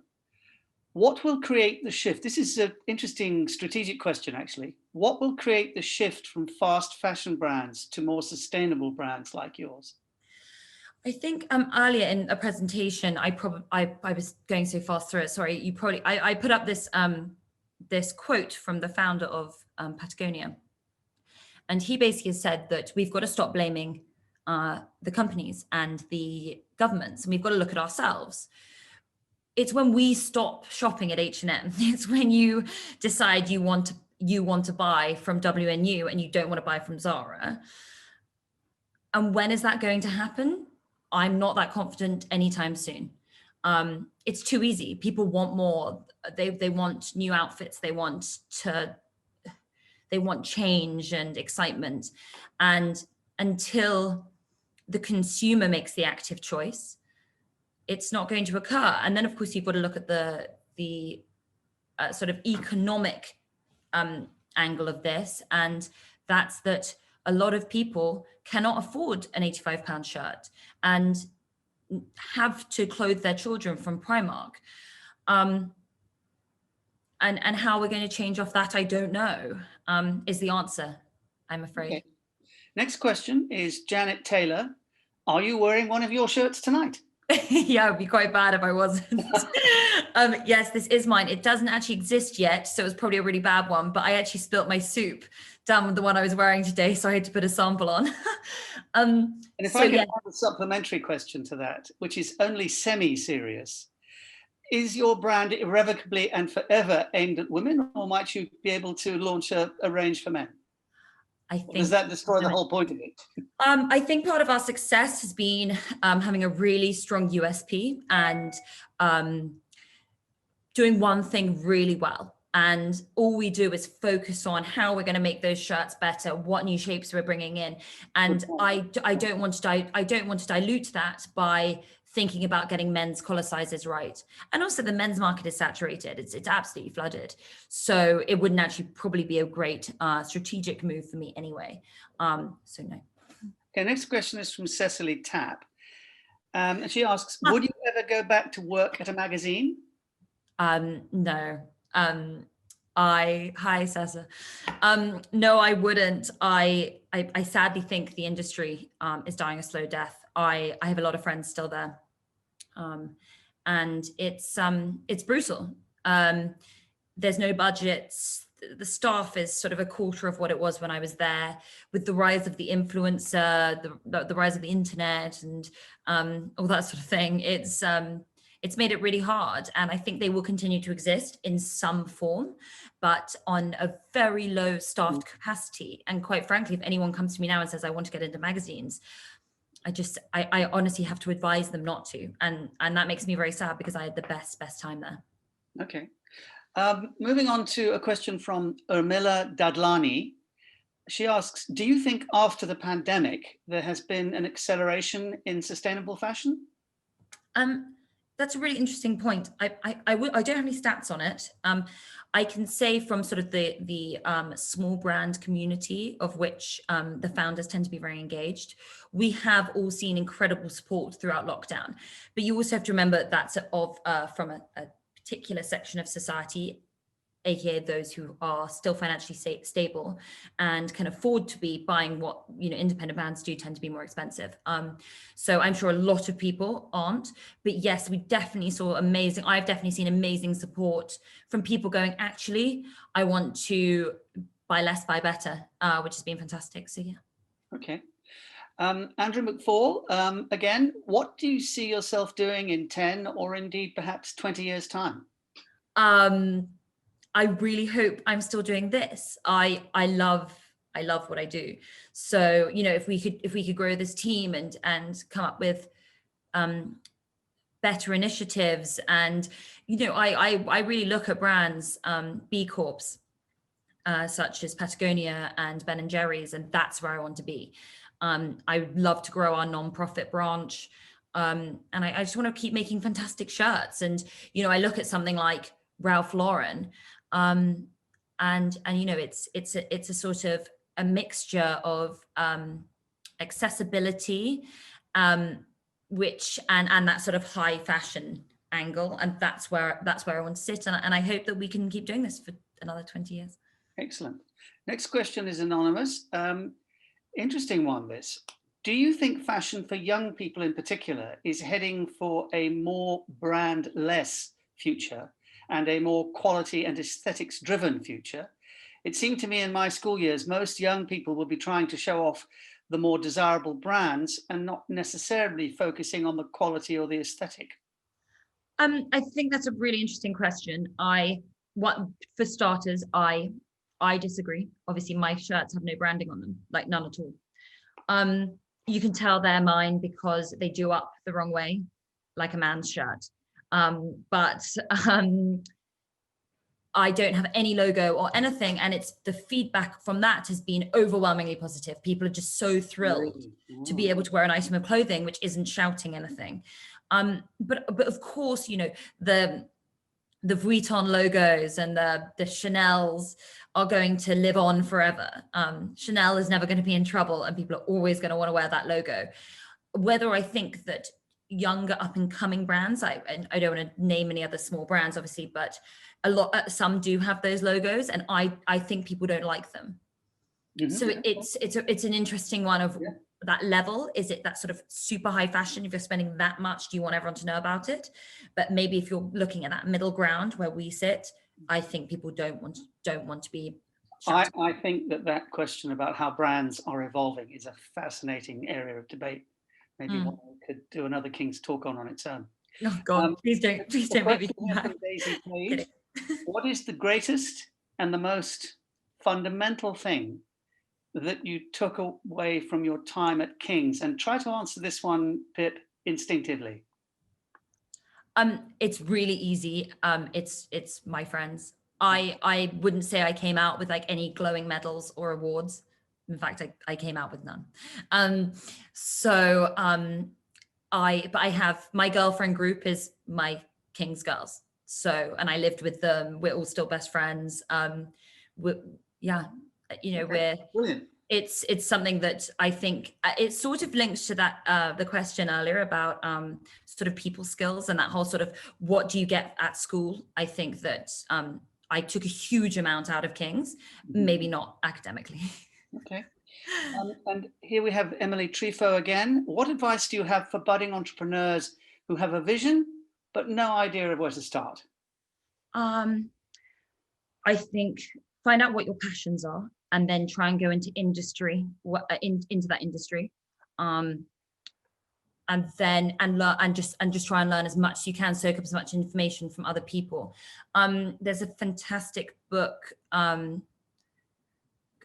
What will create the shift? This is an interesting strategic question, actually. What will create the shift from fast fashion brands to more sustainable brands like yours? I think earlier in a presentation, I was going so fast through it. Sorry, I put up this this quote from the founder of Patagonia, and he basically said that we've got to stop blaming the companies and the governments, and we've got to look at ourselves. It's when we stop shopping at H&M. It's when you decide you want to buy from WNU and you don't want to buy from Zara. And when is that going to happen? I'm not that confident anytime soon. It's too easy. People want more. They want new outfits. They want change and excitement. And until the consumer makes the active choice, it's not going to occur. And then, of course, you've got to look at the sort of economic angle of this, and that's that a lot of people cannot afford an £85 shirt and have to clothe their children from Primark. And how we're going to change off that, I don't know, is the answer, I'm afraid. Okay. Next question is Janet Taylor. Are you wearing one of your shirts tonight? Yeah, it'd be quite bad if I wasn't. Yes, this is mine. It doesn't actually exist yet, so it's probably a really bad one, but I actually spilt my soup down with the one I was wearing today, so I had to put a sample on. And if I can add a supplementary question to that, which is only semi-serious, is your brand irrevocably and forever aimed at women, or might you be able to launch a range for men? I think, does that destroy the whole point of it? I think part of our success has been having a really strong USP and doing one thing really well. And all we do is focus on how we're going to make those shirts better, what new shapes we're bringing in. And I don't want to dilute that by thinking about getting men's collar sizes right. And also the men's market is saturated. It's absolutely flooded. So it wouldn't actually probably be a great strategic move for me anyway. So no. Okay, next question is from Cecily Tapp. And she asks, would you ever go back to work at a magazine? No. Hi, Cessa. No, I wouldn't. I sadly think the industry is dying a slow death. I have a lot of friends still there, and it's brutal. There's no budgets. The staff is sort of a quarter of what it was when I was there. With the rise of the influencer, the rise of the internet, and all that sort of thing, it's made it really hard. And I think they will continue to exist in some form, but on a very low staffed capacity. And quite frankly, if anyone comes to me now and says, I want to get into magazines, I honestly have to advise them not to. And that makes me very sad because I had the best time there. Okay. Moving on to a question from Urmila Dadlani. She asks, do you think after the pandemic, there has been an acceleration in sustainable fashion? That's a really interesting point. I don't have any stats on it. I can say from sort of the small brand community, of which the founders tend to be very engaged, we have all seen incredible support throughout lockdown. But you also have to remember that's from a particular section of society, aka those who are still financially stable and can afford to be buying what independent brands do tend to be more expensive. So I'm sure a lot of people aren't, but yes, we definitely saw I've definitely seen amazing support from people going, actually, I want to buy less, buy better, which has been fantastic. So yeah. Okay. Andrew McFall, again, what do you see yourself doing in 10 or indeed perhaps 20 years' time? I really hope I'm still doing this. I love what I do. So, if we could grow this team and come up with better initiatives, and I really look at brands, B Corps, such as Patagonia and Ben & Jerry's, and that's where I want to be. I would love to grow our non-profit branch, and I just want to keep making fantastic shirts. And I look at something like Ralph Lauren. And it's a sort of a mixture of accessibility, which and that sort of high fashion angle, and that's where I want to sit, and I hope that we can keep doing this for another 20 years. Excellent. Next question is anonymous. Interesting one, this. Do you think fashion for young people in particular is heading for a more brand-less future and a more quality and aesthetics driven future? It seemed to me in my school years, most young people will be trying to show off the more desirable brands and not necessarily focusing on the quality or the aesthetic. I think that's a really interesting question. For starters, I disagree. Obviously my shirts have no branding on them, like none at all. you can tell they're mine because they do up the wrong way, like a man's shirt. But I don't have any logo or anything. And it's the feedback from that has been overwhelmingly positive. People are just so thrilled to be able to wear an item of clothing which isn't shouting anything. But of course, you know, the Vuitton logos and the Chanel's are going to live on forever. Chanel is never going to be in trouble and people are always going to want to wear that logo. Whether I think that younger up and coming brands, I don't want to name any other small brands obviously, but some do have those logos and I think people don't like them. So it's an interesting one of that level. Is it that sort of super high fashion? If you're spending that much, do you want everyone to know about it? But maybe if you're looking at that middle ground where we sit, I think people don't want to be. I think that question about how brands are evolving is a fascinating area of debate. Maybe one we could do another King's talk on its own. Oh God, please don't make me come back. Daisy, please. What is the greatest and the most fundamental thing that you took away from your time at King's? And try to answer this one, Pip, instinctively. It's really easy. It's my friends. I wouldn't say I came out with like any glowing medals or awards. In fact, I came out with none. I have, my girlfriend group is my King's girls. So, and I lived with them. We're all still best friends. Brilliant. It's something that I think it sort of links to that the question earlier about sort of people skills and that whole sort of what do you get at school. I think that I took a huge amount out of King's, maybe not academically. Okay. And here we have Emily Trifo again. What advice do you have for budding entrepreneurs who have a vision but no idea of where to start? I think find out what your passions are and then try and go into industry, into that industry. And just try and learn as much as you can, soak up as much information from other people. There's a fantastic book.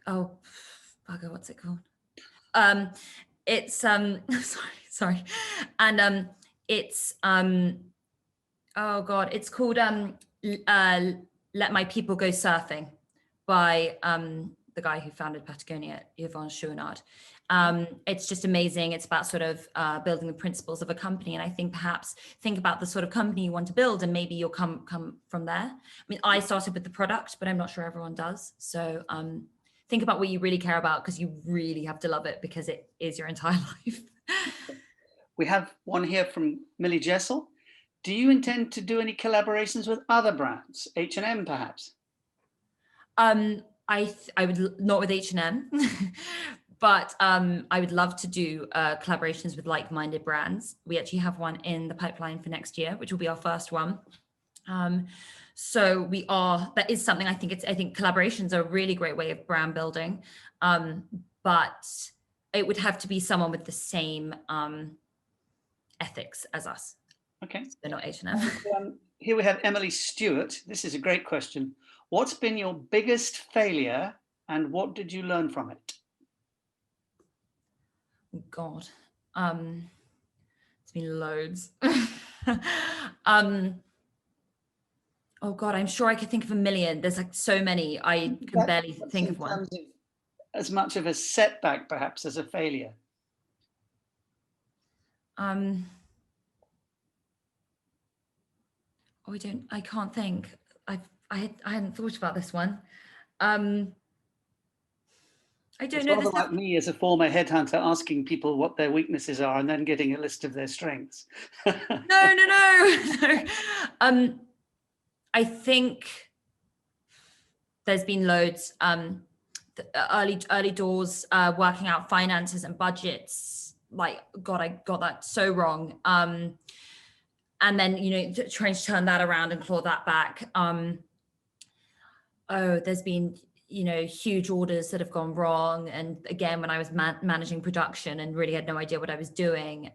Oh, bugger, what's it called? It's sorry. And it's oh God, it's called Let My People Go Surfing by the guy who founded Patagonia, Yvon Chouinard. It's just amazing. It's about sort of building the principles of a company. And I think perhaps think about the sort of company you want to build and maybe you'll come from there. I mean, I started with the product, but I'm not sure everyone does. So think about what you really care about because you really have to love it because it is your entire life. We have one here from Millie Jessel. Do you intend to do any collaborations with other brands, H&M perhaps? I would not with H&M, but I would love to do collaborations with like-minded brands. We actually have one in the pipeline for next year, which will be our first one. So that is something I think collaborations are a really great way of brand building, but it would have to be someone with the same ethics as us. Okay. So not H&M. Here we have Emily Stewart. This is a great question. What's been your biggest failure and what did you learn from it? God, it's been loads. Oh God, I'm sure I could think of a million. There's like so many. I can barely think of one. In terms of as much of a setback, perhaps, as a failure. I can't think. I hadn't thought about this one. I don't know. It's rather like me as a former headhunter asking people what their weaknesses are and then getting a list of their strengths. No. I think there's been loads. Early doors, working out finances and budgets. Like, God, I got that so wrong. And then, trying to turn that around and claw that back. There's been, huge orders that have gone wrong. And again, when I was managing production and really had no idea what I was doing.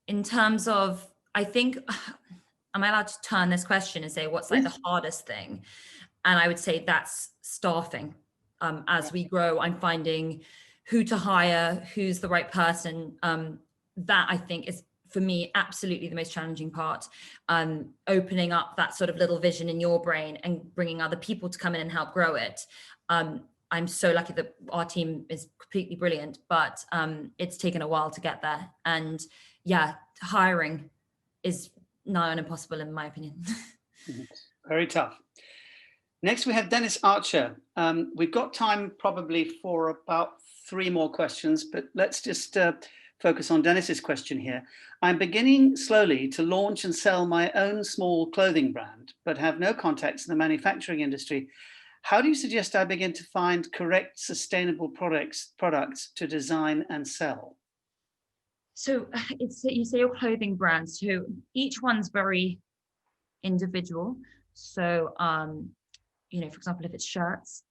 In terms of, I think, am I allowed to turn this question and say what's like the hardest thing? And I would say that's staffing. As we grow, I'm finding who to hire, who's the right person. That I think is, for me, absolutely the most challenging part. Opening up that sort of little vision in your brain and bringing other people to come in and help grow it. I'm so lucky that our team is completely brilliant, but it's taken a while to get there. And yeah, hiring is nigh on impossible in my opinion. Very tough. Next, we have Dennis Archer. We've got time probably for about 3 more questions, but let's just focus on Dennis's question here. I'm beginning slowly to launch and sell my own small clothing brand, but have no contacts in the manufacturing industry. How do you suggest I begin to find correct, sustainable products to design and sell? So you say your clothing brands, so each one's very individual. So, you know, for example, if it's shirts,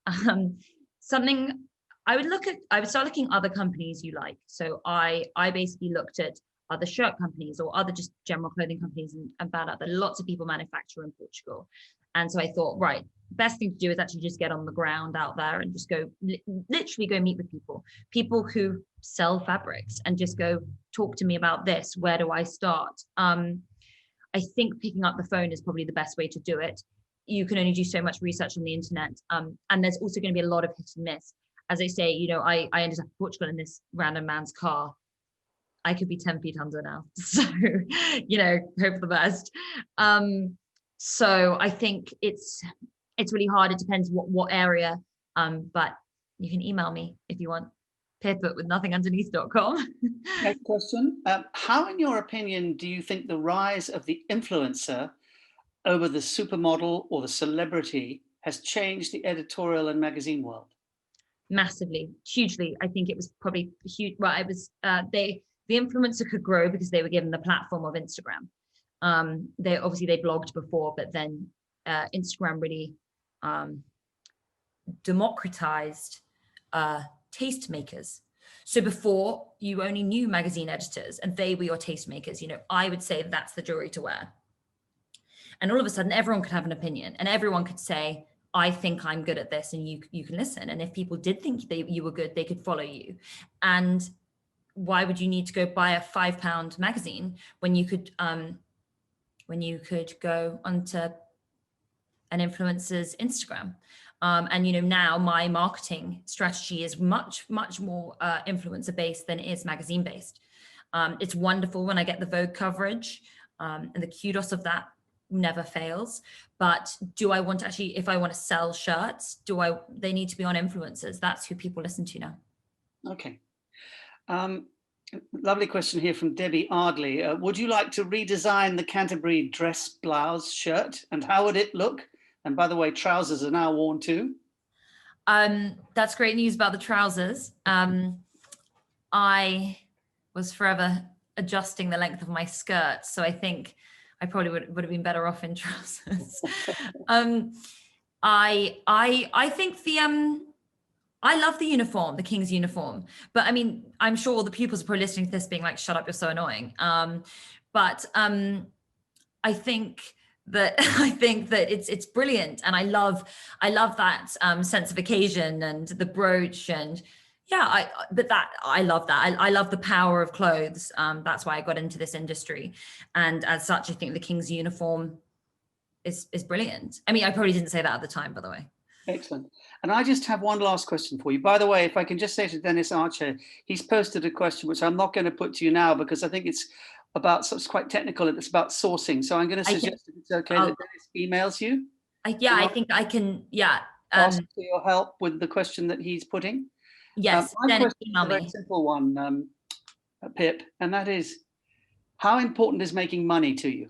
something I would start looking at other companies you like. So I basically looked at other shirt companies or other just general clothing companies and found out that lots of people manufacture in Portugal. And so I thought, right, best thing to do is actually just get on the ground out there and just go, literally go meet with people who sell fabrics and just go talk to me about this. Where do I start? I think picking up the phone is probably the best way to do it. You can only do so much research on the internet. And there's also going to be a lot of hit and miss. As I say, you know, I ended up in Portugal in this random man's car. I could be 10 feet under now. So, you know, hope for the best. So I think it's really hard. It depends what area. But you can email me if you want. pip@withnothingunderneath.com. Next question. How, in your opinion, do you think the rise of the influencer over the supermodel or the celebrity has changed the editorial and magazine world? Massively, hugely. I think it was probably huge. Well, it was the influencer could grow because they were given the platform of Instagram. They blogged before, but then Instagram really democratized tastemakers. So before, you only knew magazine editors and they were your tastemakers. You know, I would say that's the jewelry to wear. And all of a sudden, everyone could have an opinion and everyone could say, I think I'm good at this, and you can listen. And if people did think you were good, they could follow you. And why would you need to go buy a £5 magazine when you could go onto an influencer's Instagram? And you know, now my marketing strategy is much more influencer based than it is magazine based. It's wonderful when I get the Vogue coverage, and the kudos of that never fails. But do I want to actually, if I want to sell shirts, they need to be on influencers. That's who people listen to now. Okay. Lovely question here from Debbie Ardley. Would you like to redesign the Canterbury dress blouse shirt, and how would it look? And by the way, trousers are now worn too. That's great news about the trousers. I was forever adjusting the length of my skirt, so I think I probably would have been better off in trousers. I think I love the uniform, the King's uniform, but I mean, I'm sure all the pupils are probably listening to this being like, shut up, you're so annoying. But I think that it's brilliant. And I love that sense of occasion and the brooch, and yeah, I love that. I love the power of clothes. That's why I got into this industry. And as such, I think the King's uniform is brilliant. I mean, I probably didn't say that at the time, by the way. Excellent. And I just have one last question for you. By the way, if I can just say to Dennis Archer, he's posted a question which I'm not going to put to you now because I think it's quite technical. It's about sourcing. So I'm going to suggest if it's okay that Dennis emails you. I think I can. Yeah. Ask for your help with the question that he's putting. Yes. My Dennis, question email is a very simple one, Pip, and that is, how important is making money to you?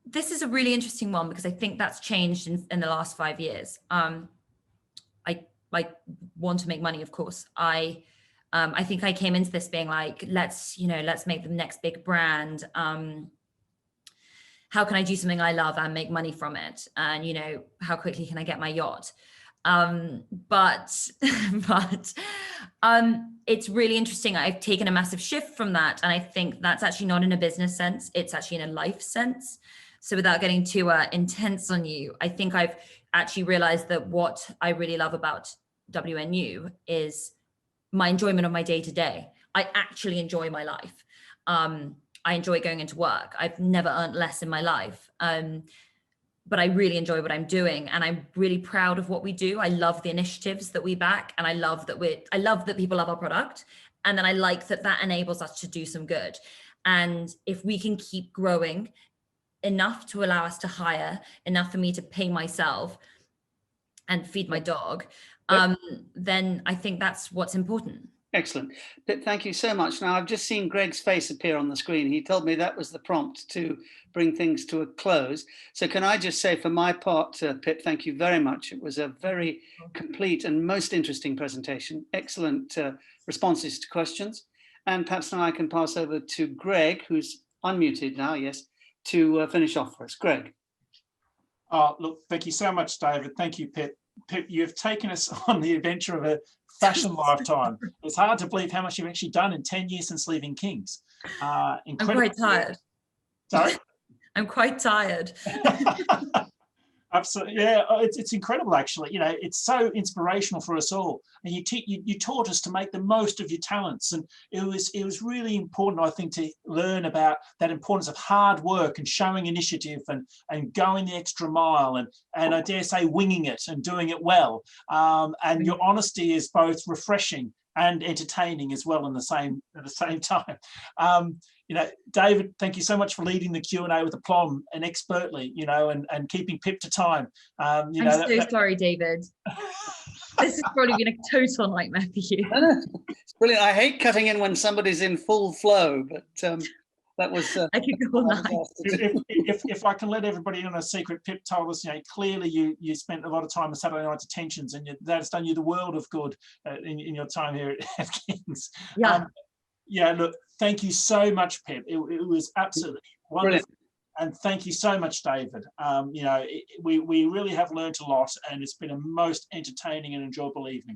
This is a really interesting one because I think that's changed in the last 5 years. I want to make money, of course. I think I came into this being like, let's make the next big brand. How can I do something I love and make money from it? And, you know, how quickly can I get my yacht? But it's really interesting. I've taken a massive shift from that. And I think that's actually not in a business sense. It's actually in a life sense. So without getting too intense on you, I think I've actually realized that what I really love about WNU is my enjoyment of my day to day. I actually enjoy my life. I enjoy going into work. I've never earned less in my life. But I really enjoy what I'm doing, and I'm really proud of what we do. I love the initiatives that we back, and I love that people love our product. And then I like that enables us to do some good. And if we can keep growing enough to allow us to hire, enough for me to pay myself and feed my dog, then I think that's what's important. Excellent. Pip, thank you so much. Now, I've just seen Greg's face appear on the screen. He told me that was the prompt to bring things to a close. So can I just say for my part, Pip, thank you very much. It was a very complete and most interesting presentation. Excellent responses to questions. And perhaps now I can pass over to Greg, who's unmuted now, yes, to finish off for us. Greg. Look, thank you so much, David. Thank you, Pip. Pip, you've taken us on the adventure of a fashion lifetime. It's hard to believe how much you've actually done in 10 years since leaving King's. I'm quite tired. Sorry? I'm quite tired. Absolutely, yeah, it's incredible actually. You know, it's so inspirational for us all, and you taught us to make the most of your talents, and it was really important, I think, to learn about that importance of hard work and showing initiative and going the extra mile and I dare say winging it and doing it well. And your honesty is both refreshing and entertaining as well at the same time. You know, David, thank you so much for leading the Q&A with aplomb and expertly, you know, and keeping Pip to time. I'm so sorry, David. This has probably been a total nightmare for you. It's brilliant. I hate cutting in when somebody's in full flow, but that was... I could go all night. If I can let everybody in on a secret, Pip told us, you know, clearly you spent a lot of time on Saturday night detentions, and that's done you the world of good in your time here at King's. Yeah. Yeah, look, thank you so much, Pip. It was absolutely wonderful. Brilliant. And thank you so much, David. You know, we really have learned a lot, and it's been a most entertaining and enjoyable evening.